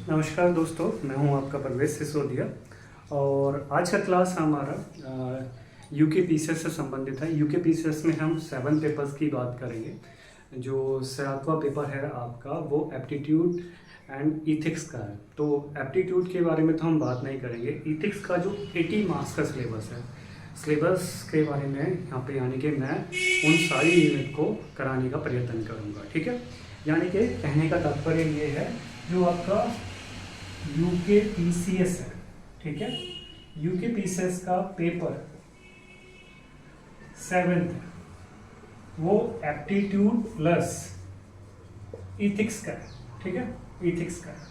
नमस्कार दोस्तों, मैं हूं आपका परवेश सिसोदिया और आज का क्लास हमारा यूके पीसीएस से संबंधित है। यूके पीसीएस में हम 7 पेपर्स की बात करेंगे। जो 7वां पेपर है आपका वो एप्टीट्यूड एंड इथिक्स का है। तो एप्टीट्यूड के बारे में तो हम बात नहीं करेंगे। इथिक्स का जो 80 मार्क्स का सिलेबस है, सिलेबस के बारे में यहाँ पे यानी कि मैं उन सारी यूनिट को कराने का प्रयत्न करूँगा। ठीक है, यानी कि कहने का तात्पर्य ये है जो आपका यूके पीसीएस है, ठीक है, यूके पीसीएस का पेपर 7 है, वो एप्टीट्यूड प्लस इथिक्स का है। ठीक है, इथिक्स का है।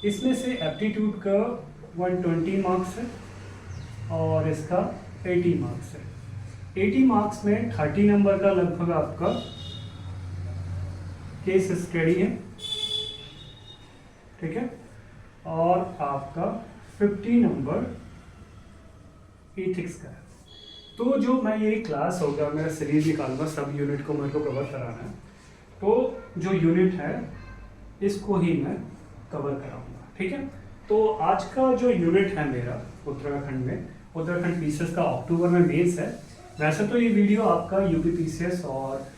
इसमें से एप्टीट्यूड का 120 मार्क्स है और इसका 80 मार्क्स है। 80 मार्क्स में 30 नंबर का लगभग आपका केस स्टडी है, ठीक है, और आपका 50 नंबर इथिक्स का है। तो जो मैं ये क्लास होगा, मेरा सीरीज निकालूंगा, सब यूनिट को मेरे को कवर कराना है। तो जो यूनिट है इसको ही मैं कवर कराऊंगा। ठीक है, तो आज का जो यूनिट है मेरा उत्तराखंड में, उत्तराखंड पीसीएस का अक्टूबर में मेंस है। वैसे तो ये वीडियो आपका यूपी पीसीएस और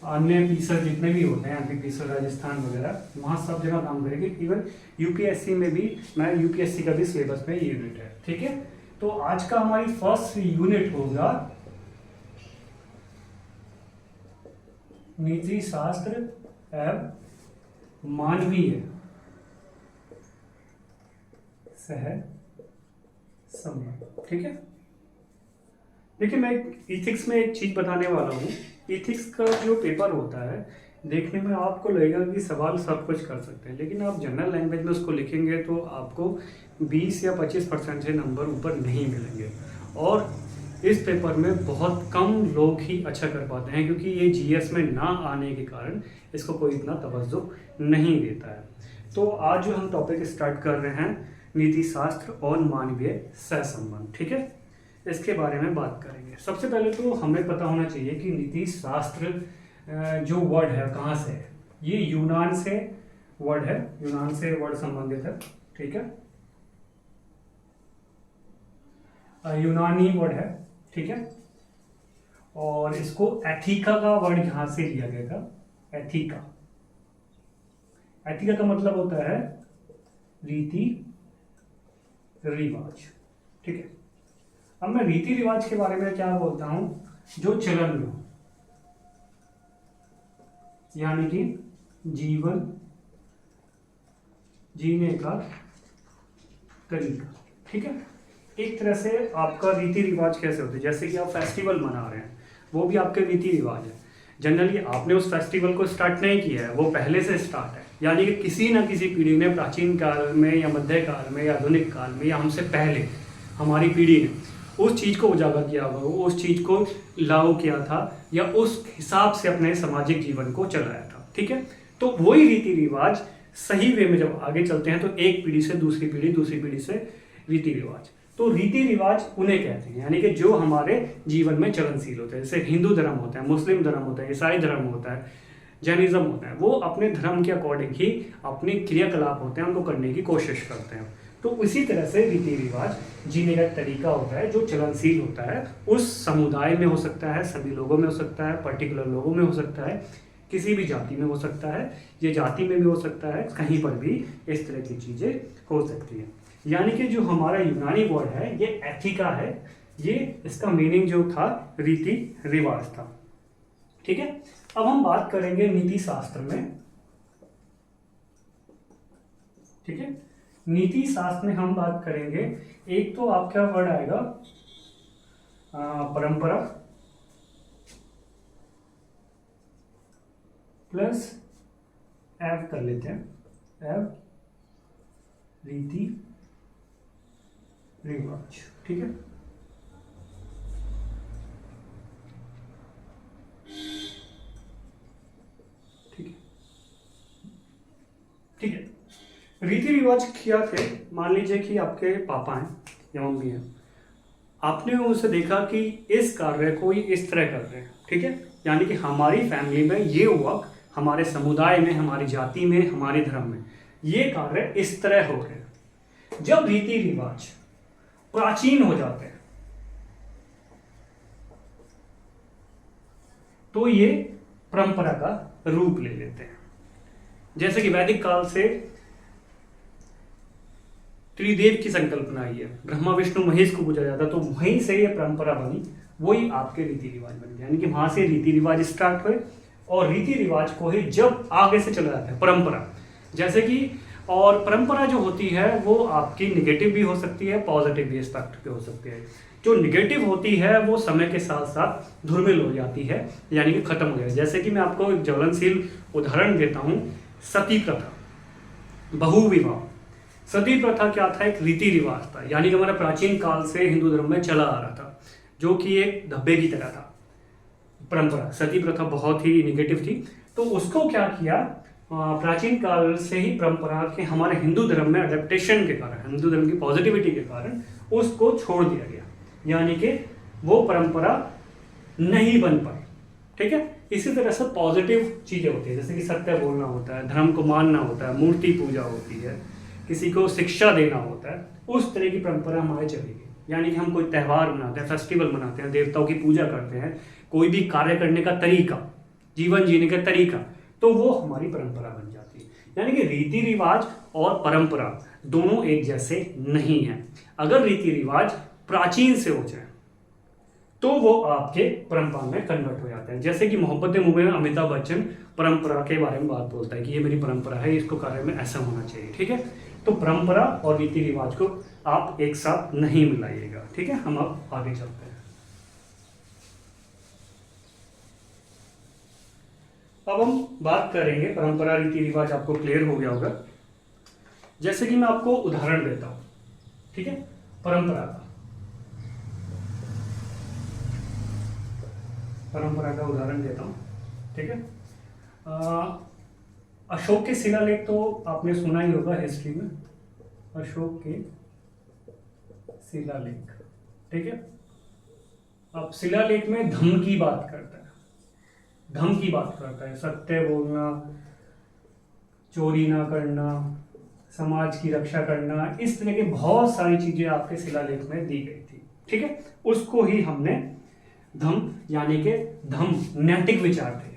अन्य पीसीएस जितने भी होते हैं, एमपी पीसीएस, राजस्थान वगैरह, वहाँ सब जगह काम करेंगे। इवन यूपीएससी में भी, मैं यूपीएससी का भी सिलेबस में ये यूनिट है। ठीक है, तो आज का हमारी फर्स्ट यूनिट होगा नीति शास्त्र एवं मानवीय सह संबंध। ठीक है, देखिए मैं इथिक्स में एक चीज बताने वाला हूँ। इथिक्स का जो पेपर होता है, देखने में आपको लगेगा कि सवाल सब कुछ कर सकते हैं, लेकिन आप जनरल लैंग्वेज में उसको लिखेंगे तो आपको 20 या 25% से नंबर ऊपर नहीं मिलेंगे। और इस पेपर में बहुत कम लोग ही अच्छा कर पाते हैं, क्योंकि ये जीएस में ना आने के कारण इसको कोई इतना तवज्जो नहीं देता है। तो आज जो हम टॉपिक स्टार्ट कर रहे हैं, नीति शास्त्र और मानवीय सहसंबंध। ठीक है, इसके बारे में बात करेंगे। सबसे पहले तो हमें पता होना चाहिए कि नीति शास्त्र जो वर्ड है कहाँ से है। ये यूनान से वर्ड है, यूनान से वर्ड संबंधित है। ठीक है, यूनानी वर्ड है। ठीक है, और इसको एथिका का वर्ड यहां से लिया गया था। एथिका, एथिका का मतलब होता है रीति रिवाज। ठीक है, अब मैं रीति रिवाज के बारे में क्या बोलता हूं, जो चलन में हो, यानी कि जीवन जीने का तरीका। ठीक है, एक तरह से आपका रीति रिवाज कैसे होते हैं, जैसे कि आप फेस्टिवल मना रहे हैं, वो भी आपके रीति रिवाज है। जनरली आपने उस फेस्टिवल को स्टार्ट नहीं किया है, वो पहले से स्टार्ट है, यानी कि किसी न किसी पीढ़ी ने प्राचीन काल में या मध्य काल में या आधुनिक काल में या हमसे पहले हमारी पीढ़ी ने उस चीज़ को उजागर किया हुआ, उस चीज़ को लागू किया था या उस हिसाब से अपने सामाजिक जीवन को चलाया था। ठीक है, तो वही रीति रिवाज सही वे में जब आगे चलते हैं तो एक पीढ़ी से दूसरी पीढ़ी, दूसरी पीढ़ी से रीति रिवाज। तो रीति रिवाज उन्हें कहते हैं, यानी कि जो हमारे जीवन में चलनशील होते हैं। जैसे हिंदू धर्म होता है, मुस्लिम धर्म होता है, ईसाई धर्म होता है, जैनिज्म होता है, वो अपने धर्म के अकॉर्डिंग ही अपने क्रियाकलाप होते हैं उनको करने की कोशिश करते हैं। तो उसी तरह से रीति रिवाज जीने का तरीका होता है जो चलनशील होता है। उस समुदाय में हो सकता है, सभी लोगों में हो सकता है, पर्टिकुलर लोगों में हो सकता है, किसी भी जाति में हो सकता है, ये जाति में भी हो सकता है, कहीं पर भी इस तरह की चीज़ें हो सकती हैं। यानी कि जो हमारा यूनानी वर्ड है ये एथिका है, ये इसका मीनिंग जो था रीति रिवाज था। ठीक है, अब हम बात करेंगे नीति शास्त्र में। ठीक है, नीति शास्त्र में हम बात करेंगे, एक तो आपका वर्ड आएगा परंपरा प्लस एव कर लेते हैं, एव रीति रिवाज। ठीक है, ठीक है, ठीक है। रीति रिवाज क्या थे, मान लीजिए कि आपके पापा हैं या मम्मी हैं, आपने उनसे देखा कि इस कार्य को ये इस तरह कर रहे हैं। ठीक है, यानी कि हमारी फैमिली में ये हुआ, हमारे समुदाय में, हमारी जाति में, हमारे धर्म में ये कार्य इस तरह हो रहे हैं। जब रीति रिवाज प्राचीन हो जाते हैं तो ये परंपरा का रूप ले लेते हैं। जैसे कि वैदिक काल से त्रिदेव की संकल्पना आई है, ब्रह्मा विष्णु महेश को पूजा जाता, तो वहीं से ये परंपरा बनी, वही आपके रीति रिवाज बन गए। यानी कि वहां से रीति रिवाज स्टार्ट हुए और रीति रिवाज को ही जब आगे से चला जाता है परंपरा, जैसे कि, और परंपरा जो होती है वो आपकी निगेटिव भी हो सकती है, पॉजिटिव भी एस्पेक्ट पे हो सकती है। जो निगेटिव होती है वो समय के साथ साथ धूमिल हो जाती है, यानी कि खत्म हो जाए। जैसे कि मैं आपको एक ज्वलनशील उदाहरण देता हूँ, सती प्रथा, बहुविवाह। सती प्रथा क्या था? एक रीति रिवाज था, यानी कि हमारा प्राचीन काल से हिंदू धर्म में चला आ रहा था, जो कि एक धब्बे की तरह था परंपरा। सती प्रथा बहुत ही निगेटिव थी, तो उसको क्या किया, प्राचीन काल से ही परंपरा के हमारे हिंदू धर्म में अडेप्टेशन के कारण, हिंदू धर्म की पॉजिटिविटी के कारण उसको छोड़ दिया गया, यानी कि वो परंपरा नहीं बन पाई। ठीक है, इसी तरह से पॉजिटिव चीजें होती है, जैसे कि सत्य बोलना होता है, धर्म को मानना होता है, मूर्ति पूजा होती है, किसी को शिक्षा देना होता है, उस तरह की परंपरा हमारे चलेगी। यानी कि हम कोई त्यौहार मनाते हैं, फेस्टिवल मनाते हैं, देवताओं की पूजा करते हैं, कोई भी कार्य करने का तरीका, जीवन जीने का तरीका, तो वो हमारी परंपरा बन जाती है। यानी कि रीति रिवाज और परंपरा दोनों एक जैसे नहीं है। अगर रीति रिवाज प्राचीन से हो जाए तो वो आपके परंपरा में कन्वर्ट हो जाते हैं। जैसे कि मोहब्बतें मूवी में अमिताभ बच्चन परंपरा के बारे में बात बोलता है कि ये मेरी परंपरा है, इसको कार्य में ऐसा होना चाहिए। ठीक है, तो परंपरा और रीति रिवाज को आप एक साथ नहीं मिलाइएगा। ठीक है, हम अब आगे चलते हैं। अब हम बात करेंगे, परंपरा रीति रिवाज आपको क्लियर हो गया होगा। जैसे कि मैं आपको उदाहरण देता हूं, ठीक है, परंपरा का उदाहरण देता हूं। ठीक है, अशोक के शिलालेख तो आपने सुना ही होगा हिस्ट्री में, अशोक के शिलालेख। ठीक है, अब शिलालेख में धम्म की बात करता है, धम्म की बात करता है, सत्य बोलना, चोरी ना करना, समाज की रक्षा करना, इस तरह की बहुत सारी चीजें आपके शिलालेख में दी गई थी। ठीक है, उसको ही हमने धम्म, यानी कि धम्म नैतिक विचार थे,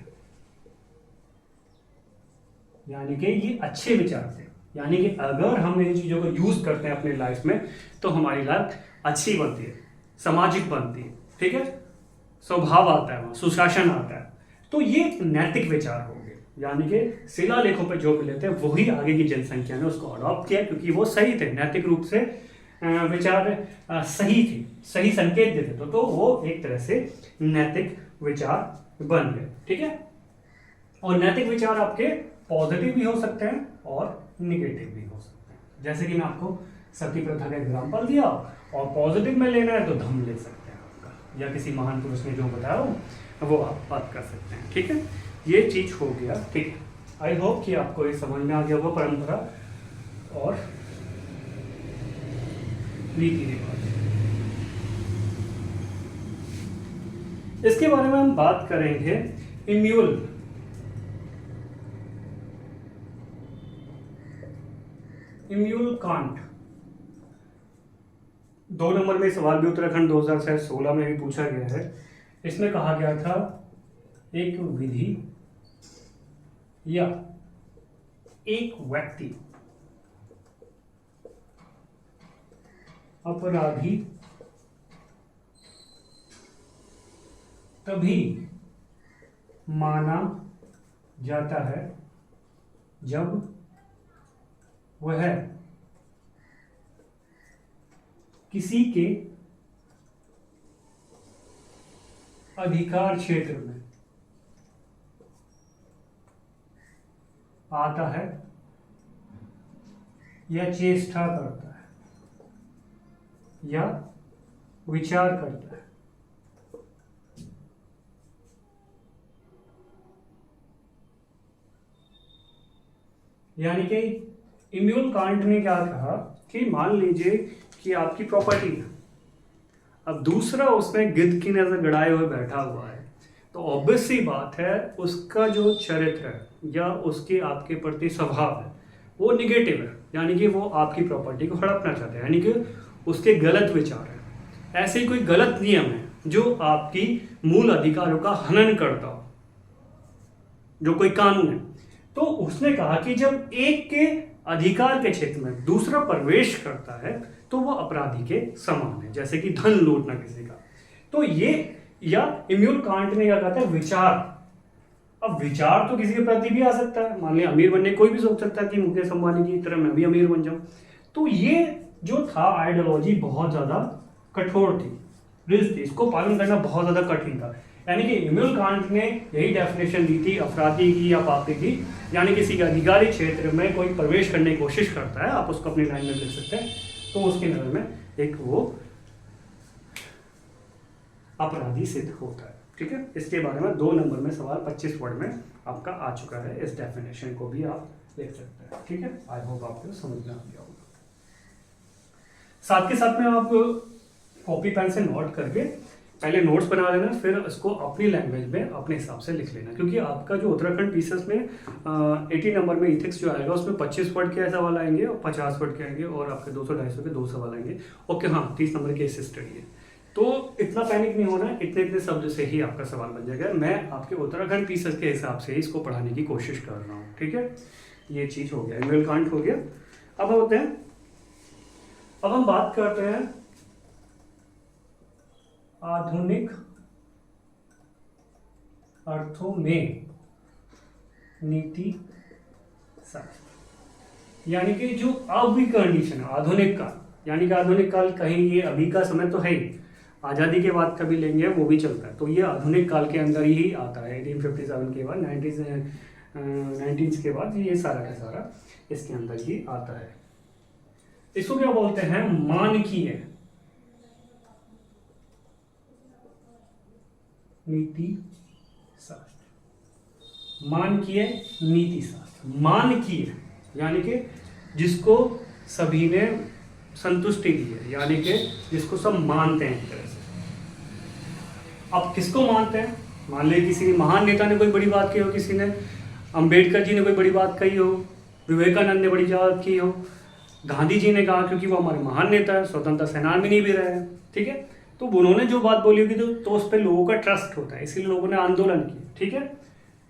यानी कि ये अच्छे विचार थे, यानी कि अगर हम इन चीजों को यूज करते हैं अपनी लाइफ में तो हमारी लाइफ अच्छी बनती है, सामाजिक बनती है। ठीक है, स्वभाव आता है, सुशासन आता है, तो ये नैतिक विचार हो गए। यानी कि शिलालेखों पर जो मिले थे वही आगे की जनसंख्या ने उसको अडॉप्ट किया, क्योंकि वो सही थे, नैतिक रूप से विचार सही थे, सही संकेत देते थे, तो वो एक तरह से नैतिक विचार बन गए। ठीक है, और नैतिक विचार आपके पॉजिटिव भी हो सकते हैं और निगेटिव भी हो सकते हैं। जैसे कि मैं आपको सती प्रथा का एग्जाम्पल दिया, और पॉजिटिव में लेना है तो धम्म ले सकते हैं आपका, या किसी महान पुरुष ने जो बताया हो वो आप बात कर सकते हैं। ठीक है, ये चीज हो गया। ठीक है, आई होप कि आपको ये समझ में आ गया होगा परंपरा और रीति रिवाज। इसके बारे में हम बात करेंगे इम्यूल कांट। 2 नंबर में सवाल भी उत्तराखंड 2016 में भी पूछा गया है। इसमें कहा गया था एक विधि या एक व्यक्ति अपराधी तभी माना जाता है जब वह किसी के अधिकार क्षेत्र में आता है या चेष्टा करता है या विचार करता है। यानी कि इम्यूल कांट ने क्या कहा कि मान लीजिए कि आपकी प्रॉपर्टी है, अब दूसरा उसमें गिद्ध की नजर गड़ाए हुए बैठा हुआ है, तो ऑब्वियस सी बात है उसका जो चरित्र है या उसके आपके प्रति स्वभाव है वो निगेटिव है, यानी कि वो आपकी प्रॉपर्टी को हड़पना चाहते हैं, यानी कि उसके गलत विचार है। ऐसे ही कोई गलत नियम है जो आपकी मूल अधिकारों का हनन करता हो, जो कोई कानून है, तो उसने कहा कि जब एक के अधिकार के क्षेत्र में दूसरा प्रवेश करता है तो वो अपराधी के समान है, जैसे कि धन लूटना किसी का। तो ये, या इम्यूल कांट ने क्या कहता है, विचार। अब विचार तो किसी के प्रति भी आ सकता है, मान लिया अमीर बनने कोई भी सोच सकता है कि मुकेश अंबानी की तरह मैं भी अमीर बन जाऊं। तो ये जो था आइडियोलॉजी बहुत ज्यादा कठोर थी, रिस्क थी, इसको पालन करना बहुत ज्यादा कठिन था। यानी कि इम्यूल कांट ने यही डेफिनेशन दी थी अपराधी की या पापी की, यानी किसी के अधिकारी क्षेत्र में कोई प्रवेश करने की कोशिश करता है, आप उसको अपनी लाइन में लिख सकते हैं, तो उसके नजर में एक वो अपराधी सिद्ध होता है। ठीक है, इसके बारे में 2 नंबर में सवाल 25 वर्ड में आपका आ चुका है, इस डेफिनेशन को भी आप लिख सकते हैं। ठीक है, आई होप आपको समझ में आ गया होगा। साथ के साथ में आप कॉपी पेन से नोट करके पहले नोट्स बना लेना, फिर उसको अपनी लैंग्वेज में अपने हिसाब से लिख लेना, क्योंकि आपका जो उत्तराखंड पीसेस में 80 नंबर में इथिक्स जो आएगा उसमें 25 वर्ड के सवाल आएंगे और 50 वर्ड के आएंगे, और आपके 200-250 के 2 सवाल आएंगे। ओके, हाँ, 30 नंबर की केस स्टडी है, तो इतना पैनिक नहीं होना, इतने इतने शब्द से ही आपका सवाल बन जाएगा। मैं आपके उत्तराखंड पीसेस के हिसाब से इसको पढ़ाने की कोशिश कर रहा हूँ। ठीक है, ये चीज हो गया, इम्यूल कांट हो गया। अब होते हैं, अब हम बात करते हैं आधुनिक अर्थों में नीति शास्त्र, यानी कि जो अभी कंडीशन है आधुनिक काल, यानी कि आधुनिक काल कहीं ये अभी का समय तो है ही, आज़ादी के बाद कभी लेंगे वो भी चलता है, तो ये आधुनिक काल के अंदर ही आता है। 1857 के बाद 19 के बाद ये सारा का सारा इसके अंदर ही आता है। इसको क्या बोलते हैं, मानकीय नीति शास्त्र। मानकीय नीति शास्त्र, मानकीय यानी कि जिसको सभी ने संतुष्टि दी है, यानी कि जिसको सब मानते हैं एक तरह से। अब किसको मानते हैं, मान लीजिए किसी महान नेता ने कोई बड़ी बात की हो, किसी ने अंबेडकर जी ने कोई बड़ी बात कही हो, विवेकानंद ने बड़ी बात की हो, गांधी जी ने कहा क्योंकि वो हमारे महान नेता है, स्वतंत्रता सेनानी भी रहे हैं। ठीक है, तो उन्होंने जो बात बोली होगी तो उस पर लोगों का ट्रस्ट होता है, इसीलिए लोगों ने आंदोलन किया। ठीक है,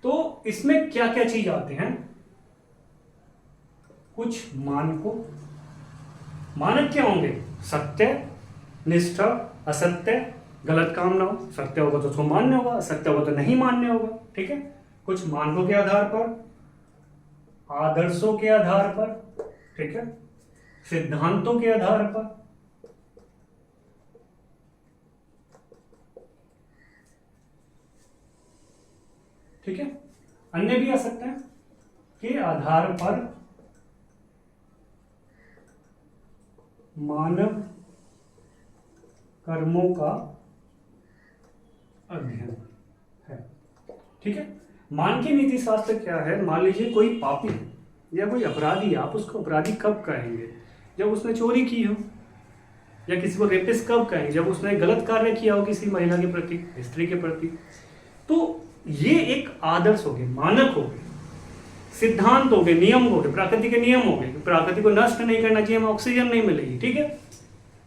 तो इसमें क्या क्या चीज आते हैं, कुछ मानको, मानक क्या होंगे, सत्य, निष्ठा, असत्य, गलत काम ना हो, सत्य होगा तो उसको मान्य होगा, असत्य होगा तो नहीं मान्य होगा। ठीक है, कुछ मानकों के आधार पर, आदर्शों के आधार पर, ठीक है, सिद्धांतों के आधार पर, ठीक है, अन्य भी आ सकते हैं, के आधार पर मानव कर्मों का अध्ययन है। ठीक है, मान की नीति शास्त्र क्या है, मान लीजिए कोई पापी है या कोई अपराधी है, आप उसको अपराधी कब कहेंगे, जब उसने चोरी की हो, या किसी को रेपिस्ट कब कहेंगे, जब उसने गलत कार्य किया हो किसी महिला के प्रति, स्त्री के प्रति। तो ये एक आदर्श हो गए, मानक हो गए, सिद्धांत हो गए, नियम हो गए, प्रकृति के नियम हो गए, प्रकृति को नष्ट नहीं करना चाहिए, हमें ऑक्सीजन नहीं मिलेगी। ठीक है,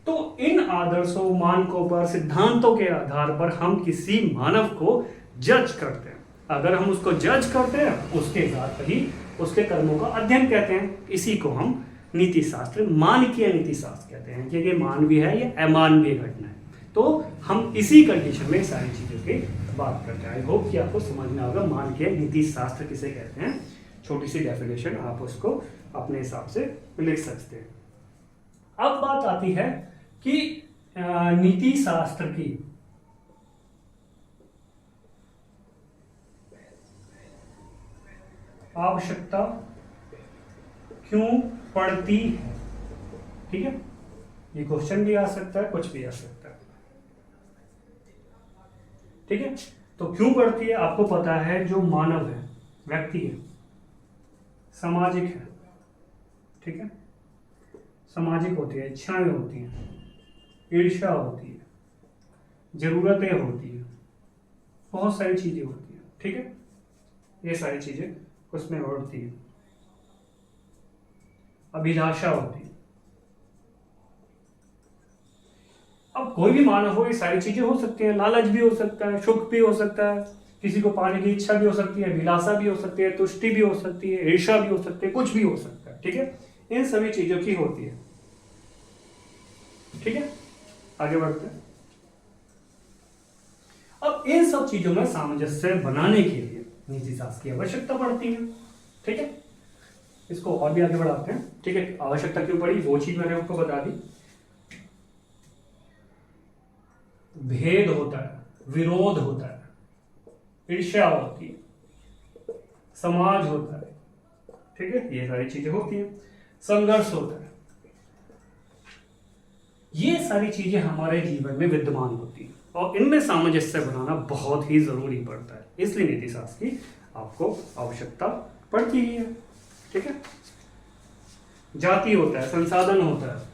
तो इन आदर्शों, मानकों पर, सिद्धांतों के आधार पर हम किसी मानव को जज करते हैं। अगर हम उसको जज करते हैं उसके साथ ही उसके कर्मों का अध्ययन कहते हैं, इसी को हम नीति शास्त्र, मानकीय नीति शास्त्र कहते हैं, कि ये मानवीय है या अमानवीय घटना है। तो हम इसी कंडीशन में सारी चीजों की बात करते हैं। आई होप कि आपको समझ में आएगा मानकीय नीति शास्त्र किसे कहते हैं, छोटी सी डेफिनेशन आप उसको अपने हिसाब से लिख सकते हैं। अब बात आती है कि नीति शास्त्र की आवश्यकता क्यों पड़ती है। ठीक है, ये क्वेश्चन भी आ सकता है, कुछ भी आ सकता है। ठीक है, तो क्यों पड़ती है, आपको पता है जो मानव है, व्यक्ति है, सामाजिक है। ठीक है, सामाजिक होती है, इच्छाएं होती हैं, ईर्ष्या होती है, जरूरतें होती हैं, बहुत सारी चीजें होती हैं। ठीक है, ये सारी चीजें उसमें उड़ती हैं। अभिलाषा होती है। अब कोई भी मानव हो, ये सारी चीजें हो सकती हैं। लालच भी हो सकता है, सुख भी हो सकता है, किसी को पाने की इच्छा भी हो सकती है, अभिलाषा भी हो सकती है, तुष्टि भी हो सकती है, ईर्ष्या भी हो सकती है, कुछ भी हो सकता है। ठीक है, इन सभी चीजों की होती है। ठीक है, आगे बढ़ते हैं। अब इन सब चीजों में सामंजस्य बनाने के लिए नीति शास्त्र की आवश्यकता पड़ती है। ठीक है, इसको और भी आगे बढ़ाते हैं। ठीक है, आवश्यकता क्यों पड़ी वो चीज मैंने आपको बता दी। भेद होता है, विरोध होता है, ईर्ष्या होती है, समाज होता है। ठीक है, ये सारी चीजें होती हैं, संघर्ष होता है, ये सारी चीजें हमारे जीवन में विद्यमान होती हैं और इनमें सामंजस्य बनाना बहुत ही जरूरी पड़ता है। इसलिए नीति शास्त्र की आपको आवश्यकता पड़ती ही है। ठीक है, जाति होता है, संसाधन होता है,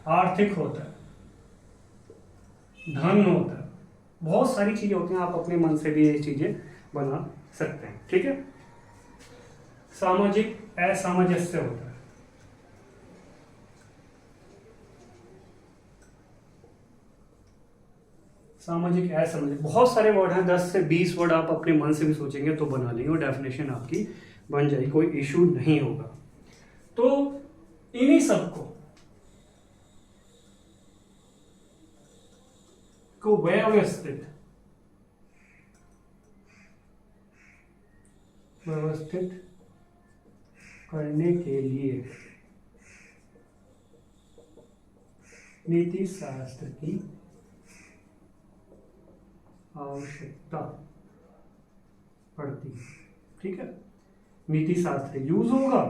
आर्थिक होता है, धन होता है, बहुत सारी चीजें होती हैं। आप अपने मन से भी ये चीजें बना सकते हैं। ठीक है, सामाजिक असामंजस्य होता है, सामाजिक असमंजस, बहुत सारे वर्ड हैं, 10 से 20 वर्ड आप अपने मन से भी सोचेंगे तो बना लेंगे और डेफिनेशन आपकी बन जाएगी, कोई इशू नहीं होगा। तो इन्हीं सबको व्यवस्थित करने के लिए नीति शास्त्र की आवश्यकता पड़ती है। ठीक है, नीति शास्त्र यूज होगा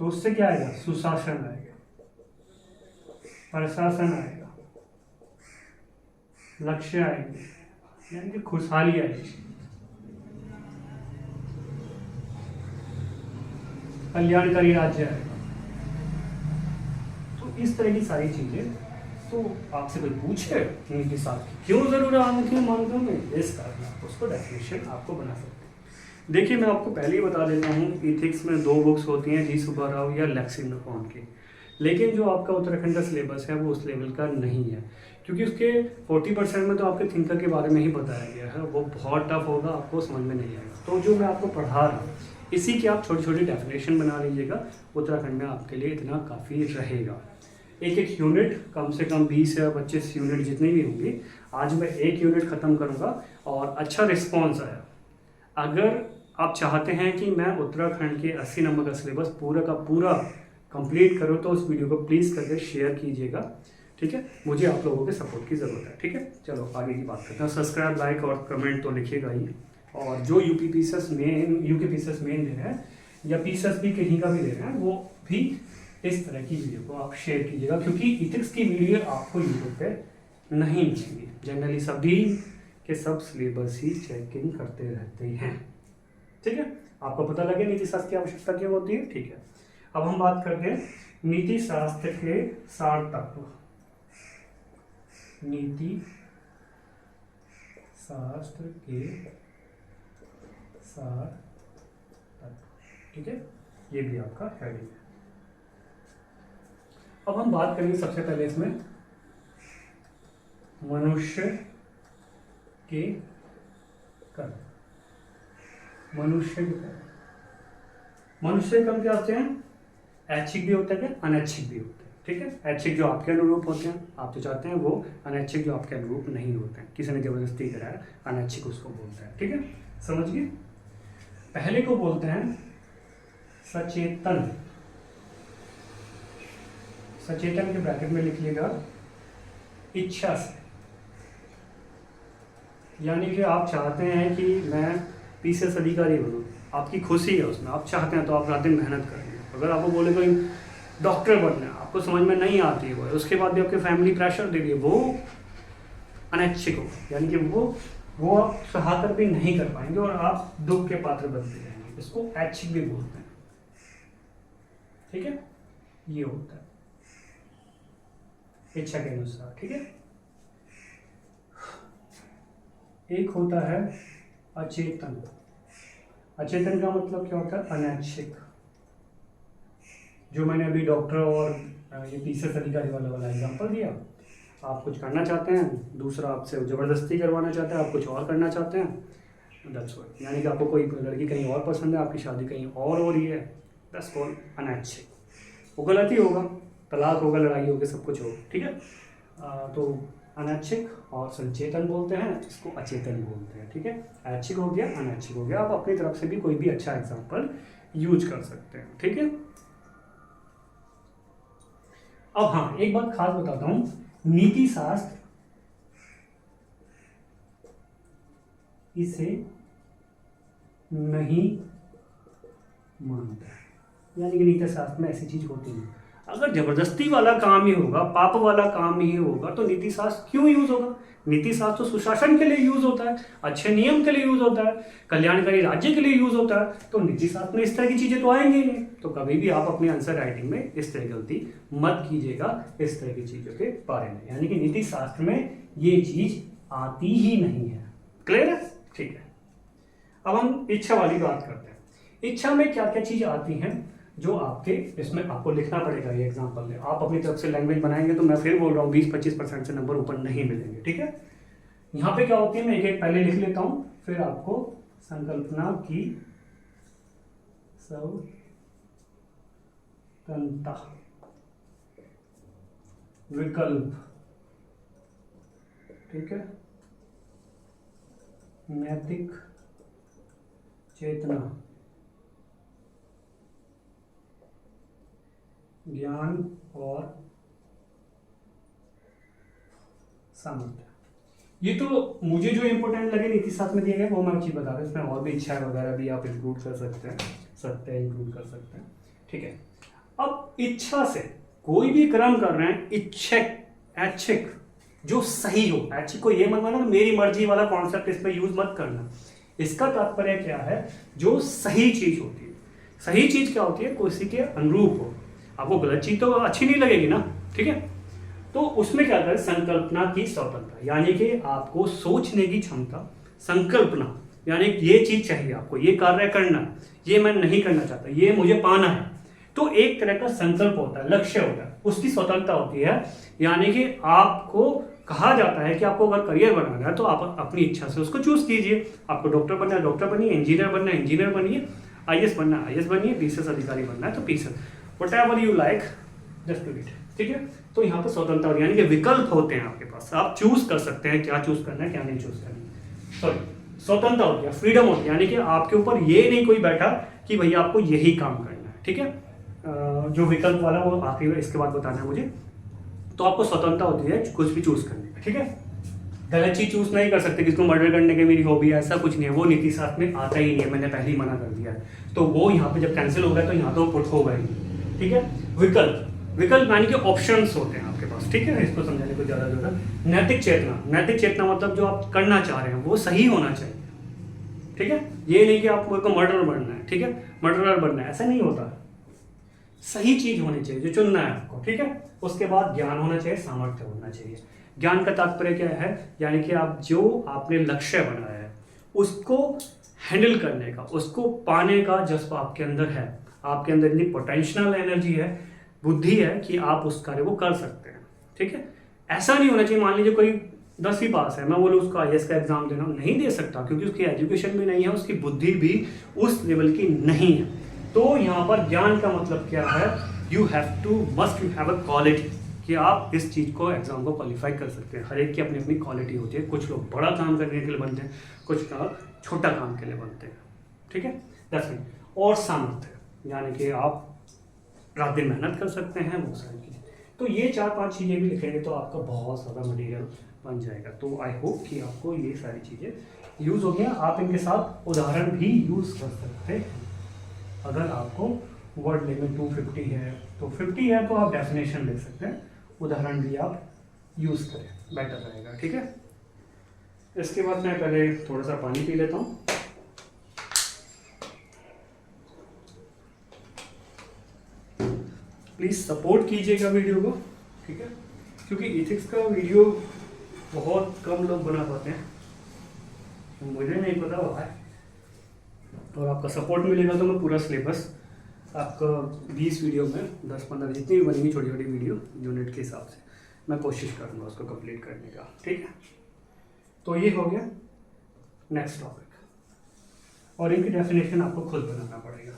तो उससे क्या आएगा, सुशासन आएगा, प्रशासन आएगा, लक्ष्य आएंगे, यानी कि खुशहाली आएगी, कल्याणकारी राज्य आएगा। तो इस तरह की सारी चीजें, तो आपसे कोई पूछे नीति शास्त्र क्यों जरूर आने के मानकों में, इस कारण आप उसको डेफिनेशन आपको बना सकते हैं। देखिए, मैं आपको पहले ही बता देता हूँ, इथिक्स में 2 बुक्स होती हैं, जी सुब्बा राव या लेक्सिन नॉन की। लेकिन जो आपका उत्तराखंड का सिलेबस है वो उस लेवल का नहीं है, क्योंकि उसके 40% में तो आपके थिंकर के बारे में ही बताया गया है, वो बहुत टफ होगा, आपको समझ में नहीं आएगा। तो जो मैं आपको पढ़ा रहा हूँ इसी की आप छोटी छोटी डेफिनेशन बना लीजिएगा, उत्तराखंड में आपके लिए इतना काफ़ी रहेगा। एक एक यूनिट, कम से कम 20 या 25 यूनिट जितने भी होंगे, आज मैं 1 यूनिट ख़त्म करूँगा और अच्छा रिस्पॉन्स आया। अगर आप चाहते हैं कि मैं उत्तराखंड के 80 नंबर का सिलेबस पूरा का पूरा कंप्लीट करूँ तो उस वीडियो को प्लीज़ करके शेयर कीजिएगा। ठीक है, मुझे आप लोगों के सपोर्ट की ज़रूरत है। ठीक है, चलो आगे की बात करते हैं। सब्सक्राइब, लाइक और कमेंट तो लिखिएगा ही, और जो यूके पीसेस मेन दे रहे हैं या पीसेस भी कहीं का भी दे रहे हैं, वो भी इस तरह की वीडियो को आप शेयर कीजिएगा, क्योंकि इथिक्स की वीडियो आपको यूट्यूब पे नहीं मिलेंगी। जनरली सभी के सब सिलेबस ही चेकिंग करते रहते हैं। ठीक है, आपको पता लगे नीति शास्त्र की आवश्यकता क्यों होती है। ठीक है, अब हम बात करते हैं नीति शास्त्र के सार तत्व। नीति शास्त्र के सार तत्व। ठीक है, ये भी आपका हेडिंग है। अब हम बात करेंगे सबसे पहले इसमें मनुष्य के कर्म। मनुष्य के कर्म, मनुष्य कर्म क्या होते हैं, ऐच्छिक भी होते हैं, अनैच्छिक भी होते हैं। ठीक है, ऐच्छिक जो आपके अनुरूप होते हैं, आप जो चाहते हैं वो, अनैच्छिक जो आपके अनुरूप नहीं होते हैं, किसी ने जबरदस्ती कराया, अनैच्छिक उसको बोलते हैं। ठीक है, समझिए। पहले को बोलते हैं सचेतन। सचेतन के ब्रैकेट में लिख लीजिएगा इच्छा से, यानी कि आप चाहते हैं कि मैं पीसीएस अधिकारी बनूं, आपकी खुशी है उसमें, आप चाहते हैं तो आप रात दिन मेहनत करेंगे। अगर आपको बोले कोई डॉक्टर बनना है, आपको समझ में नहीं आती है वो, उसके बाद भी आपके फैमिली प्रेशर दे दिए, वो अनैच्छिक हो, यानी कि वो आप चाहकर भी नहीं कर पाएंगे और आप दुख के पात्र बनते जाएंगे। इसको ऐच्छिक भी बोलते हैं। ठीक है, ये होता है इच्छा के अनुसार। ठीक है, एक होता है अचेतन। अचेतन का मतलब क्या होता है? अनैच्छिक। जो मैंने अभी डॉक्टर और ये पीसीएस अधिकारी वाला एग्जांपल दिया, आप कुछ करना चाहते हैं, दूसरा आपसे ज़बरदस्ती करवाना चाहता है, आप कुछ और करना चाहते हैं, दैट्स व्हाट। यानी कि आपको कोई लड़की कहीं और पसंद है, आपकी शादी कहीं और हो रही है, दैट्स कॉल्ड अनैच्छिक। वो गलत ही होगा, तलाक होगा, लड़ाई होगी, सब कुछ होगा, ठीक है। तो अनैच्छिक और संचेतन बोलते हैं, इसको अचेतन बोलते हैं, ठीक है। ऐच्छिक हो गया, अनैच्छिक हो गया। आप अपनी तरफ से भी कोई भी अच्छा एग्जाम्पल यूज कर सकते हैं, ठीक है। अब हाँ, एक बात खास बताता हूं, नीति शास्त्र इसे नहीं मानता, यानी कि नीति शास्त्र में ऐसी चीज होती नहीं। अगर जबरदस्ती वाला काम ही होगा, पाप वाला काम ही होगा, तो नीति शास्त्र क्यों यूज होगा? नीति शास्त्र तो सुशासन के लिए यूज होता है, अच्छे नियम के लिए यूज होता है, कल्याणकारी राज्य के लिए यूज होता है। तो नीति शास्त्र में इस तरह की चीजें तो आएंगी नहीं। तो कभी भी आप अपने आंसर राइटिंग में इस तरह की गलती मत कीजिएगा इस तरह की चीजों के बारे में, यानी कि नीति शास्त्र में ये चीज आती ही नहीं है। क्लियर है? ठीक है। अब हम इच्छा वाली बात करते हैं। इच्छा में क्या क्या चीज आती हैं जो आपके, इसमें आपको लिखना पड़ेगा। ये एग्जांपल में आप अपनी तरफ से लैंग्वेज बनाएंगे तो मैं फिर बोल रहा हूँ 20-25% से नंबर ऊपर नहीं मिलेंगे, ठीक है। यहाँ पे क्या होती है, मैं एक एक पहले लिख लेता हूँ, फिर आपको संकल्पना की स्वतंत्रता, विकल्प, ठीक है, नैतिक चेतना, ज्ञान और सामर्थ्य। ये तो मुझे जो इंपॉर्टेंट लगे नीति शास्त्र में दिए गए वो मैं चीज बता रहा हूँ। इसमें और भी इच्छा वगैरह भी आप इंक्लूड कर सकते हैं, सत्य इंक्लूड कर सकते हैं, ठीक है। अब इच्छा से कोई भी कर्म कर रहे हैं, इच्छिक, ऐच्छिक, जो सही हो। ऐच्छिक को ये मत मानना मेरी मर्जी वाला कॉन्सेप्ट इसमें यूज मत करना। इसका तात्पर्य क्या है? जो सही चीज होती है। सही चीज क्या होती है? किसी के अनुरूप हो। आपको गलत चीज तो अच्छी नहीं लगेगी ना, ठीक है। तो उसमें क्या करें? संकल्पना की स्वतंत्रता, यानी कि आपको सोचने की क्षमता। संकल्पना यानी ये चीज चाहिए आपको, ये कार्य करना, ये मैं नहीं करना चाहता, ये मुझे पाना है। तो एक तरह का संकल्प होता है, लक्ष्य होता है, उसकी स्वतंत्रता होती है। यानी कि आपको कहा जाता है कि आपको अगर करियर बनाना है तो आप अपनी इच्छा से उसको चूज कीजिए। आपको डॉक्टर बनना है, डॉक्टर बनिए, इंजीनियर बनना है, इंजीनियर बनिए, आईएएस बनना है, आईएएस बनिए, पीसीएस अधिकारी बनना है तो PCS, whatever you like, just do it, ठीक है। तो यहाँ पर स्वतंत्रता होती है, यानी कि विकल्प होते हैं आपके पास, आप चूज कर सकते हैं क्या चूज करना है, क्या नहीं चूज करना है। सॉरी, स्वतंत्रता होती है, फ्रीडम होती है, यानी कि आपके ऊपर ये नहीं कोई बैठा कि भैया आपको यही काम करना है, ठीक है। जो विकल्प वाला वो आखिरी इसके बाद बताना है मुझे। तो आपको स्वतंत्रता होती है कुछ भी चूज करने का, ठीक है। गलत चीज चूज नहीं कर सकते, किसको मर्डर करने की मेरी हॉबी है, ऐसा कुछ नहीं है, वो नीति शास्त्र में आता ही नहीं है, मैंने पहले ही मना कर दिया है। तो वो यहाँ पे जब कैंसिल हो गया तो यहाँ तो पुट होगा ही, ठीक है। विकल्प, विकल्प यानी कि ऑप्शंस होते हैं आपके पास, ठीक है। इसको समझाने को ज्यादा जरूरत। नैतिक चेतना, नैतिक चेतना मतलब जो आप करना चाह रहे हैं वो सही होना चाहिए, ठीक है। ये नहीं कि आपको को मर्डर बनना है, ठीक है, मर्डरर बनना है, ऐसा नहीं होता। सही चीज होनी चाहिए जो चुनना है आपको, ठीक है। उसके बाद ज्ञान होना चाहिए, सामर्थ्य होना चाहिए। ज्ञान का तात्पर्य क्या है? यानी कि आप जो आपने लक्ष्य बनाया है उसको हैंडल करने का, उसको पाने का जज्बा आपके अंदर है, आपके अंदर इतनी पोटेंशियल एनर्जी है, बुद्धि है कि आप उस कार्य को कर सकते हैं, ठीक है। ऐसा नहीं होना चाहिए, मान लीजिए कोई 10वीं पास है, मैं बोलूँ उसको आईएएस का एग्जाम देना, नहीं दे सकता क्योंकि उसकी एजुकेशन भी नहीं है, उसकी बुद्धि भी उस लेवल की नहीं है। तो यहाँ पर ज्ञान का मतलब क्या है? You have to must you have a quality कि आप इस चीज को एग्जाम को क्वालिफाई कर सकते हैं। हर एक की अपनी अपनी क्वालिटी होती है। कुछ लोग बड़ा काम करने के लिए बनते हैं, कुछ लोग छोटा काम के लिए बनते हैं, ठीक है। That's mean. और सामर्थ्य यानी कि आप रात दिन मेहनत कर सकते हैं, बहुत सारी चीजें। तो ये 4-5 चीजें भी लिखेंगे तो आपका बहुत ज़्यादा मटेरियल बन जाएगा। तो आई होप कि आपको ये सारी चीज़ें यूज़ हो गया। आप इनके साथ उदाहरण भी यूज़ कर सकते हैं। अगर आपको वर्ड लिमिट 250 है तो 50 है तो आप डेफिनेशन लिख सकते हैं, उदाहरण भी आप यूज़ करें, बेटर रहेगा, ठीक है। इसके बाद मैं पहले थोड़ा सा पानी पी लेता हूँ। प्लीज़ सपोर्ट कीजिएगा वीडियो को, ठीक है, क्योंकि इथिक्स का वीडियो बहुत कम लोग बना पाते हैं। मुझे नहीं पता भाई। और आपका सपोर्ट मिलेगा तो मैं पूरा सिलेबस आपका 20 वीडियो में 10-15 जितनी भी बनेंगी छोटी छोटी वीडियो यूनिट के हिसाब से मैं कोशिश करूँगा उसको कंप्लीट करने का, ठीक है। तो ये हो गया नेक्स्ट टॉपिक, और इनकी डेफिनेशन आपको खुद बनाना पड़ेगा।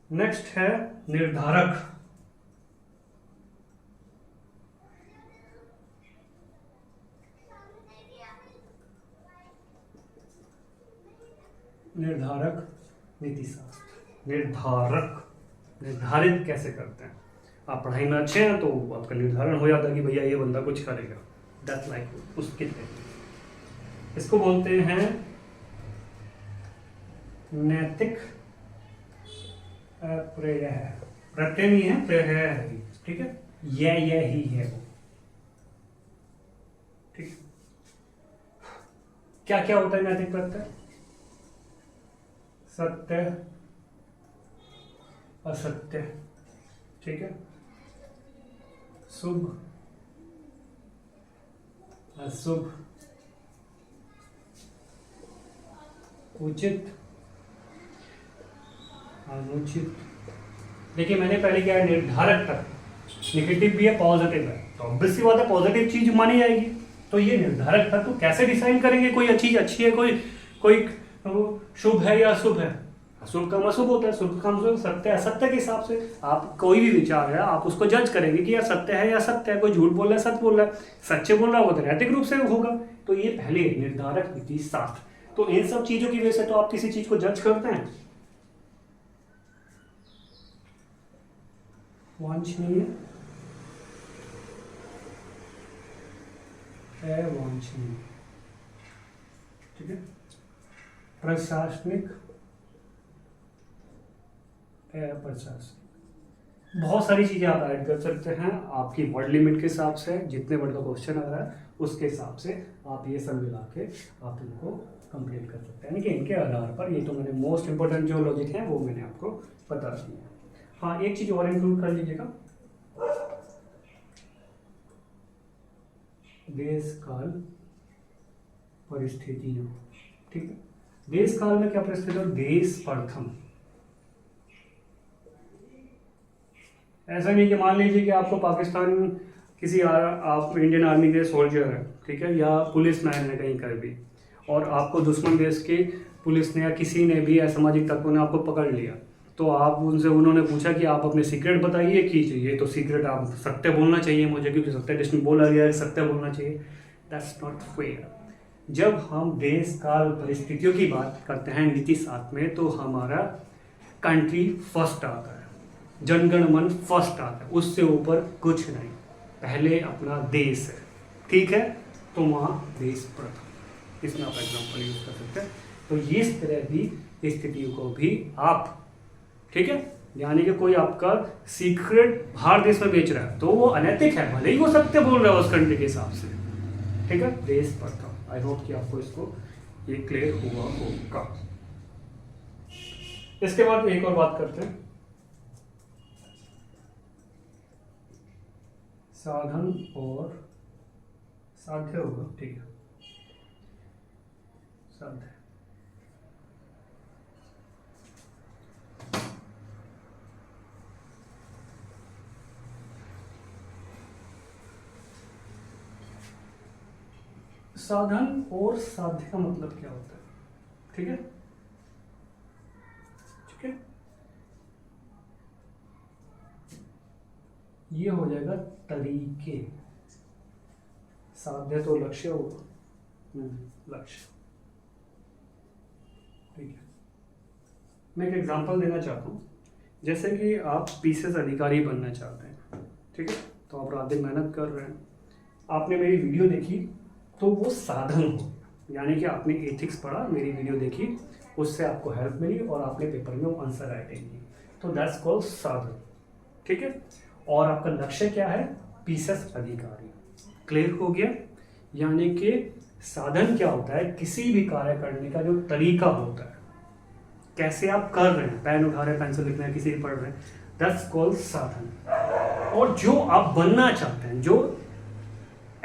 नेक्स्ट है निर्धारक। निर्धारक नीति शास्त्र। निर्धारित कैसे करते हैं? आप पढ़ाई में अच्छे हैं तो आपका निर्धारण हो जाता है कि भैया ये बंदा कुछ करेगा, दैट्स लाइक उसके लिए। इसको बोलते हैं नैतिक प्रत्यय। प्रत्यय नहीं है, प्रत्यय है, ठीक है। यह ही है वो, ठीक। क्या क्या होता है नैतिक प्रत्यय? सत्य, असत्य, ठीक है, शुभ, अशुभ, उचित, अनुचित। देखिए मैंने पहले क्या है, निर्धारक तक नेगेटिव भी है पॉजिटिव है, तो ऑब्वियस सी बात है पॉजिटिव चीज मानी जाएगी। तो ये निर्धारक था, तो कैसे डिसाइड करेंगे कोई चीज अच्छी है, कोई शुभ है या अशुभ है? अशुभ काम अशुभ होता है, शुभ काम सत्य असत्य के हिसाब से। आप कोई भी विचार है आप उसको जज करेंगे कि यार सत्य है या सत्य है, कोई झूठ बोल रहा है सत्य बोल रहा है, सच्चे बोल रहा होगा तो नैतिक रूप से होगा। तो ये पहले निर्धारक नीति शास्त्र। तो इन सब चीजों की वजह से तो आप किसी चीज को जज करते हैं। वांछनीय, अवांछनीय, ठीक है, प्रशासनिक, अप्रशासनिक। बहुत सारी चीजें आप ऐड कर सकते हैं आपकी वर्ड लिमिट के हिसाब से, जितने वर्ड का क्वेश्चन आ रहा है उसके हिसाब से आप ये सब मिला के आप इनको कंप्लीट कर सकते हैं। यानी कि इनके आधार पर ये तो मैंने मोस्ट इंपोर्टेंट जो लॉजिक है वो मैंने आपको बता दिया। हाँ एक चीज और इंक्लूड कर लीजिएगा, देश काल परिस्थितियां, ठीक है। देश काल में क्या परिस्थिति? देश प्रथम। ऐसा नहीं कि मान लीजिए कि आपको पाकिस्तान किसी आप इंडियन आर्मी के सोल्जर हैं, ठीक है, या पुलिस मैन है कहीं कर भी, और आपको दुश्मन देश की पुलिस ने या किसी ने भी असामाजिक तत्वों ने आपको पकड़ लिया, तो आप उनसे उन्होंने पूछा कि आप अपने सीक्रेट बताइए कि चाहिए, तो सीक्रेट आप सत्य बोलना चाहिए मुझे, क्योंकि सत्य लिस्ट में बोला गया है सत्य बोलना चाहिए। That's not fair. जब हम देश काल परिस्थितियों की बात करते हैं नीति शास्त्र में, तो हमारा कंट्री फर्स्ट आता है, जनगण मन फर्स्ट आता है, उससे ऊपर कुछ नहीं, पहले अपना देश है, ठीक है। तो वहाँ देश प्रथम, इसमें आप एग्जाम्पल यूज कर सकते हैं। तो इस तरह की स्थितियों को भी आप, ठीक है, यानी कि कोई आपका सीक्रेट बाहर देश में बेच रहा है तो वो अनैतिक है, भले ही वो सत्य बोल रहा है उस कंट्री के हिसाब से, ठीक है, देश प्रथम। आई होप कि आपको इसको ये क्लियर हुआ होगा। इसके बाद एक और बात करते हैं, साधन और साध्य होगा, ठीक है, साध्य। साधन और साध्य का मतलब क्या होता है, ठीक है, ठीक है। ये हो जाएगा तरीके, साध्य तो लक्ष्य होगा, लक्ष्य, ठीक है। मैं एक एग्जांपल देना चाहता हूँ, जैसे कि आप पीसीएस अधिकारी बनना चाहते हैं, ठीक है, तो आप रात दिन मेहनत कर रहे हैं, आपने मेरी वीडियो देखी तो वो साधन हो, यानी कि आपने एथिक्स पढ़ा, मेरी वीडियो देखी, उससे आपको हेल्प मिली और आपने पेपर में वो आंसर राइटिंग की, तो दैट्स कॉल्ड साधन, ठीक है। और आपका लक्ष्य क्या है? पीसीएस अधिकारी। क्लियर हो गया? यानी कि साधन क्या होता है? किसी भी कार्य करने का जो तरीका होता है, कैसे आप कर रहे हैं, पेन उठा रहे हैं, पेंसिल लिख रहे हैं, किसी भी पढ़ रहे हैं, दैट्स कॉल्ड साधन। और जो आप बनना चाहते हैं, जो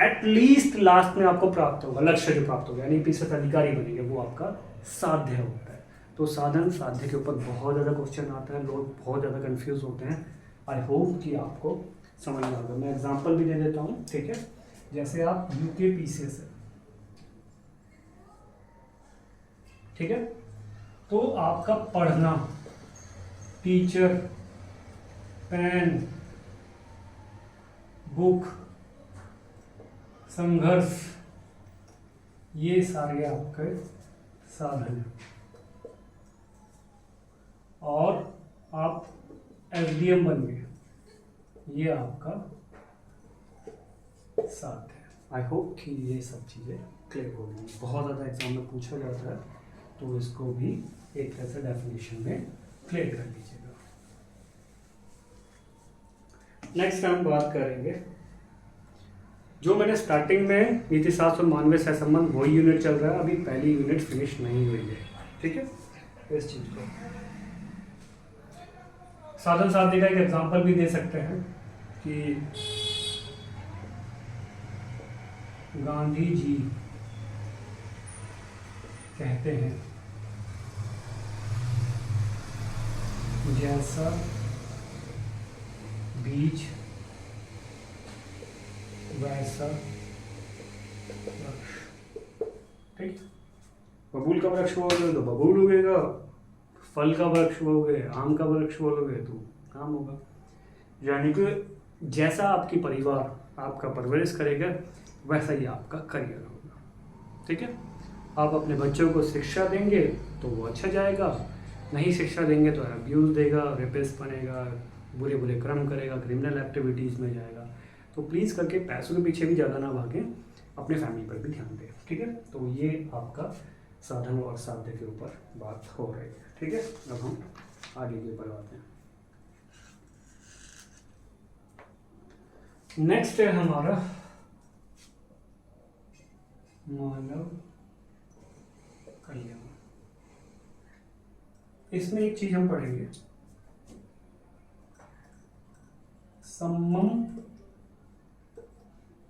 एटलीस्ट लास्ट में आपको प्राप्त होगा, लक्ष्य जो प्राप्त होगा, यानी पीसीएस अधिकारी बनेंगे, वो आपका साध्य होता है। तो साधन साध्य के ऊपर बहुत ज़्यादा क्वेश्चन आता है, लोग बहुत ज़्यादा कंफ्यूज होते हैं। आई होप कि आपको समझ में आएगा। मैं एग्जांपल भी दे देता हूँ, ठीक है। जैसे आप यूके पीसीएस है, ठीक है, तो आपका पढ़ना, टीचर, पेन, बुक, संघर्ष, ये सारे आपके साधन हैं। और आप एसडीएम बन गए, ये आपका साथ है। आई होप कि ये सब चीज़ें क्लियर हो गई। बहुत ज़्यादा एग्जाम में पूछा जाता है, तो इसको भी एक तरह से डेफिनेशन में क्लियर कर लीजिएगा। नेक्स्ट हम बात करेंगे, जो मैंने स्टार्टिंग में नीति शास्त्र और मानवीय सहसंबंध, वही यूनिट चल रहा है, अभी पहली यूनिट फिनिश नहीं हुई है, ठीक है। इस चीज़ को साधन साध्य का एक एग्जांपल भी दे सकते हैं कि गांधी जी कहते हैं, जैसा बीज वैसा वृक्ष, ठीक। बबूल का वृक्ष बोलोगे तो बबूल उगेगा, फल का वृक्ष बोलोगे, आम का वृक्ष बोलोगे तो आम होगा। यानी कि जैसा आपकी परिवार आपका परवरिश करेगा, वैसा ही आपका करियर होगा, ठीक है। आप अपने बच्चों को शिक्षा देंगे तो वो अच्छा जाएगा, नहीं शिक्षा देंगे तो अब्यूज़ देगा, रेपिस्ट बनेगा, बुरे बुरे कर्म करेगा, क्रिमिनल एक्टिविटीज़ में जाएगा। तो प्लीज़ करके पैसों के पीछे भी ज़्यादा ना भागें, अपने फैमिली पर भी ध्यान दें, ठीक है। तो ये आपका साधन और साध्य के ऊपर बात हो रही है, ठीक है। अब हम आगे के ऊपर आते हैं। नेक्स्ट है हमारा मानव कल्याण। इसमें एक चीज हम पढ़ेंगे, सम्मम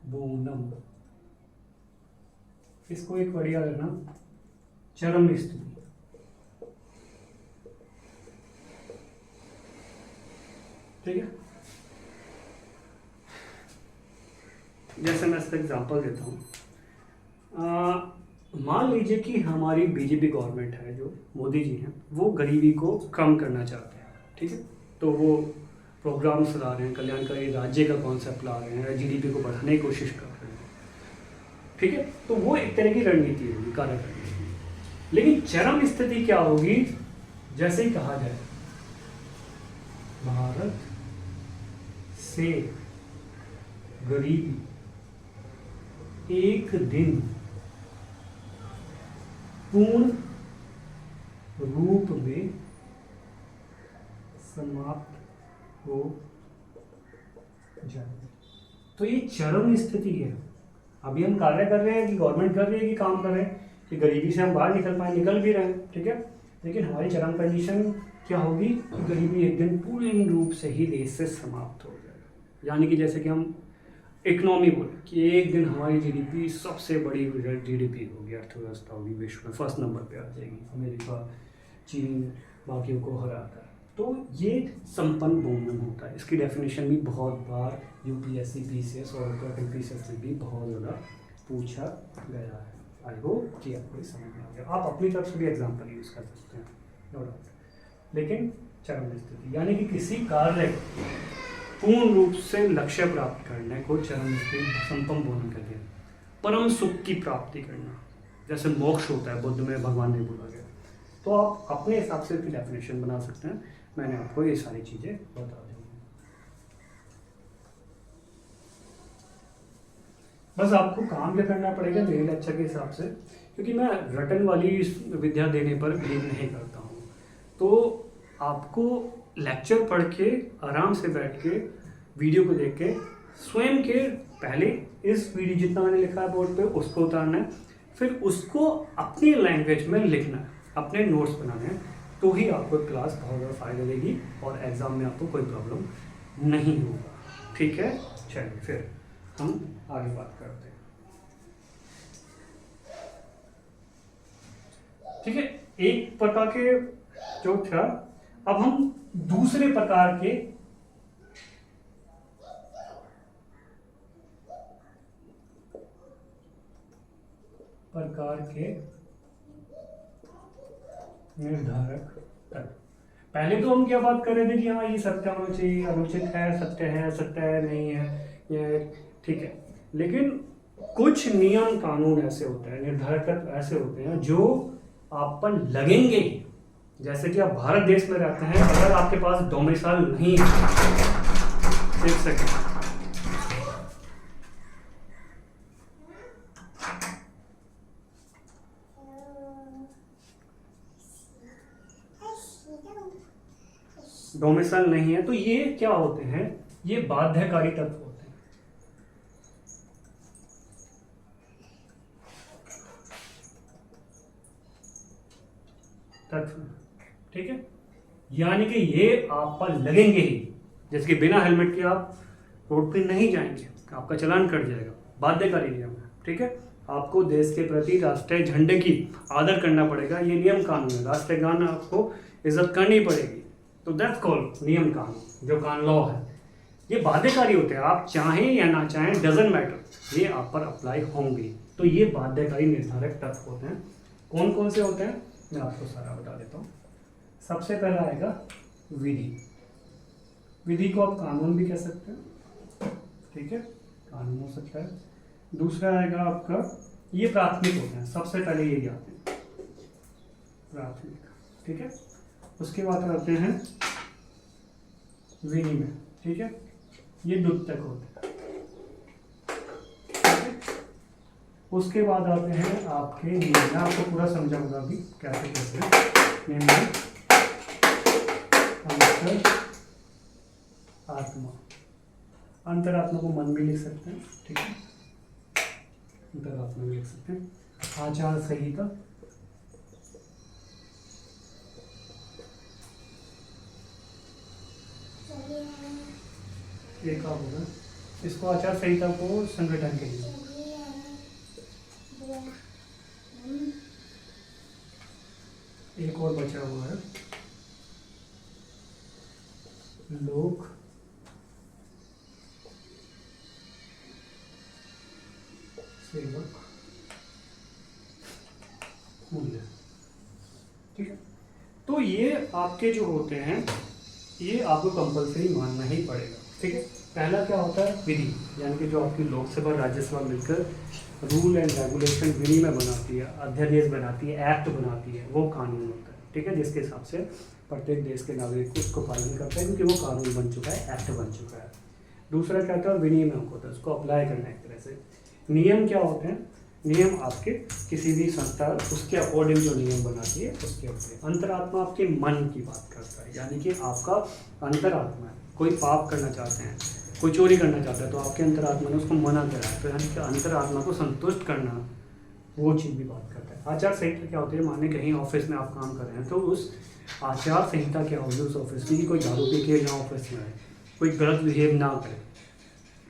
बोनम। इसको एक बढ़िया लेना, चरम स्थिति, ठीक है। जैसे मैं इसका एग्जांपल देता हूँ, मान लीजिए कि हमारी बीजेपी गवर्नमेंट है, जो मोदी जी हैं, वो गरीबी को कम करना चाहते हैं, ठीक है। तो वो प्रोग्राम्स ला रहे हैं, कल्याणकारी राज्य का कॉन्सेप्ट ला रहे हैं, जीडीपी को बढ़ाने की कोशिश कर रहे हैं, ठीक है। तो वो एक तरह की रणनीति होगी, कार्य रणनीति। लेकिन चरम स्थिति क्या होगी, जैसे ही कहा जाए भारत से गरीबी एक दिन पूर्ण रूप में समाप्त हो जाए। तो ये चरम स्थिति है। अभी हम कार्य कर रहे हैं कि गवर्नमेंट कर रही है कि काम कर रहे हैं कि गरीबी से हम बाहर निकल पाए, निकल भी रहे हैं, ठीक है। लेकिन हमारी चरम कंडीशन क्या होगी कि गरीबी एक दिन पूर्ण रूप से ही देश से समाप्त हो जाएगा। यानी कि जैसे कि हम इकोनॉमी बोले कि एक दिन हमारी जीडीपी सबसे बड़ी जीडीपी होगी, अर्थव्यवस्था होगी, विश्व में फर्स्ट नंबर पे आ जाएगी, अमेरिका, चीन बाकियों को हराता है। तो ये संपन्न बोनम होता है। इसकी डेफिनेशन भी बहुत बार यूपीएससी, पीसीएस और उत्तराखंड पीसीएस में भी बहुत ज़्यादा पूछा गया है। आई होप कि आपको समझ में आ गया। आप अपनी तरफ से भी एग्जाम्पल यूज़ कर सकते हैं, नो डाउट। लेकिन चरम स्थिति यानी कि किसी कार्य पूर्ण रूप से लक्ष्य प्राप्त करने को चरम स्थिति, संपन्न बोनम कहते हैं। परम सुख की प्राप्ति करना, जैसे मोक्ष होता है, बुद्ध में भगवान ने बोला गया। तो आप अपने हिसाब से इसकी डेफिनेशन बना सकते हैं। मैंने आपको ये सारी चीज़ें बता दी। बस आपको काम क्या करना पड़ेगा मेरे लेक्चर के हिसाब से, क्योंकि मैं रटन वाली विद्या देने पर बिलीव नहीं करता हूँ। तो आपको लेक्चर पढ़ के आराम से बैठ के वीडियो को देख के स्वयं के पहले इस वीडियो जितना मैंने लिखा है बोर्ड पे उसको उतारना है, फिर उसको अपनी लैंग्वेज में लिखना है, अपने नोट्स बनाने हैं। तो ही आपको क्लास बहुत ज़्यादा फ़ायदा देगी और एग्ज़ाम में आपको कोई प्रॉब्लम नहीं होगा। ठीक है, चलिए फिर हम आगे बात करते हैं। ठीक है, एक प्रकार के जो था, अब हम दूसरे प्रकार के निर्धारक तत्व। पहले तो हम क्या बात कर रहे थे कि हाँ ये सत्य होना चाहिए, अनुचित है, सत्य है नहीं है, ये ठीक है। लेकिन कुछ नियम कानून ऐसे होते हैं, निर्धारक तत्व ऐसे होते हैं जो आप पर लगेंगे। जैसे कि आप भारत देश में रहते हैं, अगर आपके पास डोमिसाइल नहीं है, एक सेकंड, डोमिसाइल नहीं है, तो ये क्या होते हैं, ये बाध्यकारी तत्व होते हैं। तत्व, ठीक है, यानी कि ये आप पर लगेंगे ही। जैसे कि बिना हेलमेट के आप रोड पे नहीं जाएंगे, आपका चालान कट जाएगा, बाध्यकारी नियम है। ठीक है, आपको देश के प्रति राष्ट्रीय झंडे की आदर करना पड़ेगा, ये नियम कानून है। राष्ट्रीय गान आपको इज्जत करनी पड़ेगी, तो दैट्स कॉल्ड नियम कानून, जो कानून लॉ है। ये बाध्यकारी होते हैं, आप चाहें या ना चाहें, डजंट मैटर, ये आप पर अप्लाई होंगे। तो ये बाध्यकारी निर्धारक तत्व होते हैं। कौन कौन से होते हैं मैं आपको सारा बता देता हूँ। सबसे पहला आएगा विधि। विधि को आप कानून भी कह सकते हैं, ठीक है, कानून हो सकता है। दूसरा आएगा आपका, ये प्राथमिक होते हैं, सबसे पहले ये आते हैं प्राथमिक, ठीक है। उसके बाद आते हैं विनिमय, ठीक है, ये द्वितीयक होते हैं, ठीक है। उसके बाद आते हैं आपके नियम, मैं आपको पूरा समझाऊंगा अभी कैसे कैसे नियम। आत्मा, अंतरात्मा को मन भी लिख सकते हैं, ठीक है, अंतरात्मा भी लिख सकते हैं। आचार संहिता, एक आप होगा, इसको आचार संहिता को संगठन के लिए, एक और बचा हुआ है लोक सेवक मूल्य, ठीक है। तो ये आपके जो होते हैं, ये आपको कंपलसरी मानना ही पड़ेगा, ठीक है। पहला क्या होता है, विधि, यानी कि जो आपकी लोकसभा राज्यसभा मिलकर रूल एंड रेगुलेशन विनिमय बनाती है, अध्यादेश बनाती है, एक्ट बनाती है, वो कानून होता है, ठीक है, जिसके हिसाब से प्रत्येक देश के नागरिक उसको पालन करते हैं, क्योंकि वो कानून बन चुका है, एक्ट बन चुका है। दूसरा क्या होता है, विनिमय होता है, उसको अप्लाई करना एक तरह से। नियम क्या होते हैं, नियम आपके किसी भी संस्था उसके अकॉर्डिंग जो नियम बनाती है उसके ऊपर। अंतरात्मा आपके मन की बात करता है, यानी कि आपका अंतरात्मा है, कोई पाप करना चाहते हैं, कोई चोरी करना चाहता है, तो आपके अंतरात्मा ने उसको मना करा है, तो यानी कि अंतरात्मा को संतुष्ट करना, वो चीज़ भी बात करता है। आचार संहिता क्या होती है, माने कहीं ऑफिस में आप काम कर रहे हैं, तो उस आचार संहिता क्या होगी उस ऑफिस की, कोई दारू पी के ना ऑफिस में आए, कोई गलत बिहेव ना करे,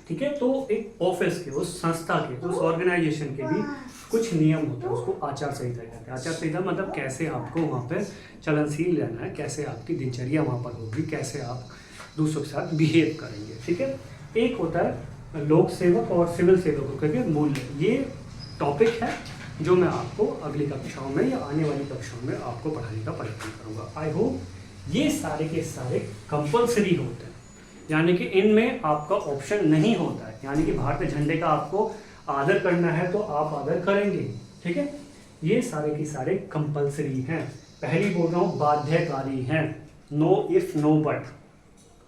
ठीक है। तो एक ऑफिस के, उस संस्था के, उस ऑर्गेनाइजेशन के भी कुछ नियम होते हैं, उसको आचार संहिता कहते हैं। आचार संहिता मतलब कैसे आपको वहाँ पे चलनशील रहना है, कैसे आपकी दिनचर्या वहाँ पर होगी, कैसे आप दूसरों के साथ बिहेव करेंगे, ठीक है। एक होता है लोक सेवक और सिविल सेवकों के मूल्य। ये टॉपिक है जो मैं आपको अगली कक्षाओं में या आने वाली कक्षाओं में आपको पढ़ाने का प्रयत्न करूँगा। आई होप ये सारे के सारे कंपल्सरी होते हैं, यानी कि इनमें आपका ऑप्शन नहीं होता है, यानी कि भारतीय झंडे का आपको आदर करना है तो आप आदर करेंगे, ठीक है। ये सारे के सारे कंपल्सरी हैं। पहली बोल रहा हूँ बाध्यकारी हैं, नो इफ नो बट,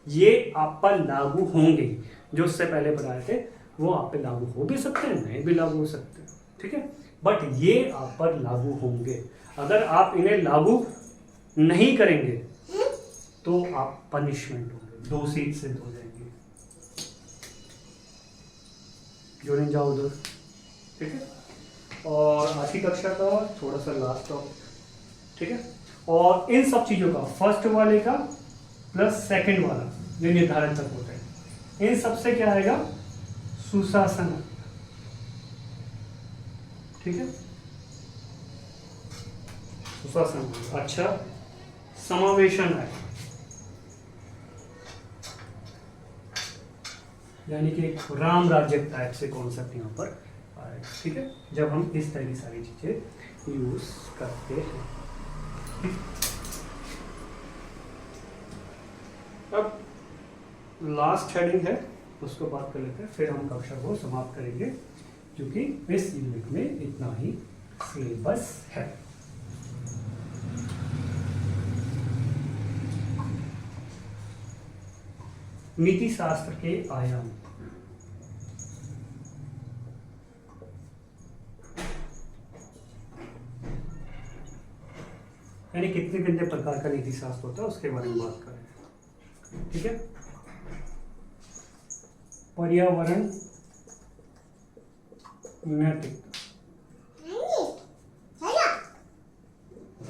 ये आप पर लागू होंगे। जो उससे पहले बताए थे वो आप पे लागू हो भी सकते हैं, नहीं भी लागू हो सकते हैं, ठीक है, बट ये आप पर लागू होंगे। अगर आप इन्हें लागू नहीं करेंगे तो आप पनिशमेंट होंगे, दोषी सिद्ध हो जाएंगे। जुड़े जाओ उधर, ठीक है। और आज की कक्षा का थोड़ा सा लास्ट टॉप, ठीक है। और इन सब चीज़ों का फर्स्ट वाले का प्लस सेकंड वाला जो निर्धारण तक होता है, इन सबसे क्या आएगा, सुशासन, ठीक है, सुशासन। अच्छा, समावेशन है, यानी कि एक राम राज्य टाइप से कॉन्सेप्ट यहाँ पर आएगा, ठीक है, जब हम इस तरह की सारी चीजें यूज करते हैं। अब लास्ट हेडिंग है, उसको बात कर लेते हैं, फिर हम कक्षा को समाप्त करेंगे, क्योंकि इस यूनिट में इतना ही सिलेबस है। नीति शास्त्र के आयाम। यानी कितने कितने प्रकार का नीति शास्त्र होता है उसके बारे में बात करें, ठीक है। पर्यावरण नैतिकता,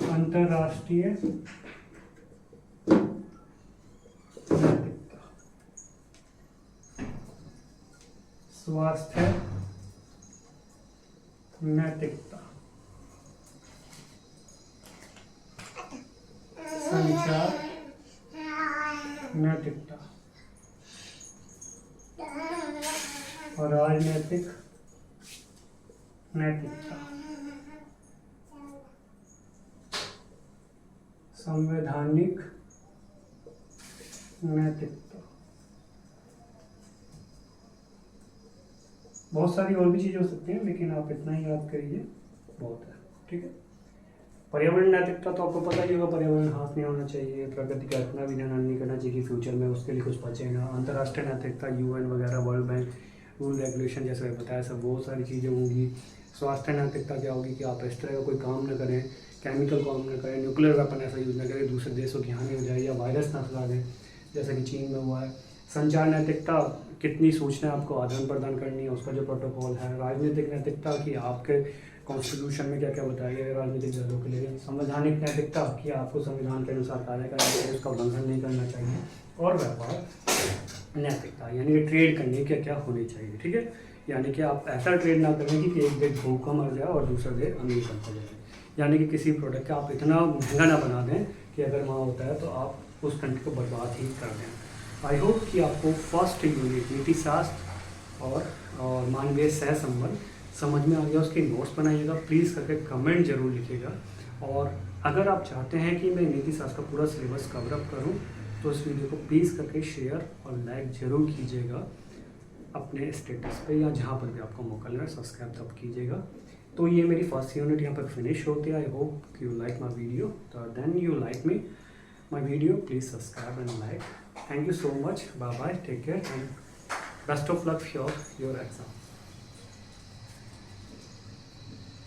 अंतरराष्ट्रीय नैतिकता, स्वास्थ्य नैतिकता, संचार नैतिकता, और राजनैतिक नैतिकता, संवैधानिक नैतिकता। बहुत सारी और भी चीजें हो सकती हैं, लेकिन आप इतना ही याद करिए, बहुत है, ठीक है। पर्यावरण नैतिकता तो आपको पता ही होगा, पर्यावरण हाथ नहीं होना चाहिए, प्रकृति का इतना भी ध्यान नहीं करना चाहिए कि फ्यूचर में उसके लिए कुछ बचे ना। अंतर्राष्ट्रीय नैतिकता, यूएन वगैरह, वर्ल्ड बैंक, रूल रेगुलेशन जैसे बताया, सब बहुत सारी चीज़ें होंगी। स्वास्थ्य नैतिकता क्या होगी कि आप इस तरह का कोई काम न करें, केमिकल काम न करें, न्यूक्लियर वेपन ऐसा यूज़ न करें, दूसरे देशों की हानि हो जाए या वायरस ना फैला दें, जैसा कि चीन में हुआ है। संचार नैतिकता, कितनी सूचना आपको आदान प्रदान करनी है, उसका जो प्रोटोकॉल है। राजनीतिक नैतिकता कि आपके कॉन्स्टिट्यूशन में क्या क्या बताया गया है राजनीतिक दलों के लिए। संवैधानिक नैतिकता कि आपको संविधान के अनुसार कार्य करना चाहिए, उसका उल्लंघन नहीं करना चाहिए। और व्यापार नैतिकता यानी कि ट्रेड करने क्या क्या होनी चाहिए, ठीक है। यानी कि आप ऐसा ट्रेड ना करें कि एक देश भूखा मर जाए और दूसरा देश अमीर बनता जाए, यानी कि किसी प्रोडक्ट का आप इतना महंगा ना बना दें कि अगर वहाँ होता है तो आप उस कंट्री को बर्बाद ही कर दें। आई होप कि आपको फर्स्ट यूनिट नीति शास्त्र और मानवीय सह संबंध समझ में आ गया। उसके नोट्स बनाइएगा, प्लीज़ करके कमेंट जरूर लिखिएगा। और अगर आप चाहते हैं कि मैं नीति शास्त्र का पूरा सिलेबस कवर अप करूँ तो इस वीडियो को प्लीज़ करके शेयर और लाइक ज़रूर कीजिएगा अपने स्टेटस पे या जहाँ पर भी आपको मौका लगे, सब्सक्राइब तब कीजिएगा। तो ये मेरी फर्स्ट यूनिट यहाँ पर फिनिश होती है। I hope you like my video, तो then you like me my video, please subscribe and like. Thank you so much, bye bye, take care and best of luck for your exam.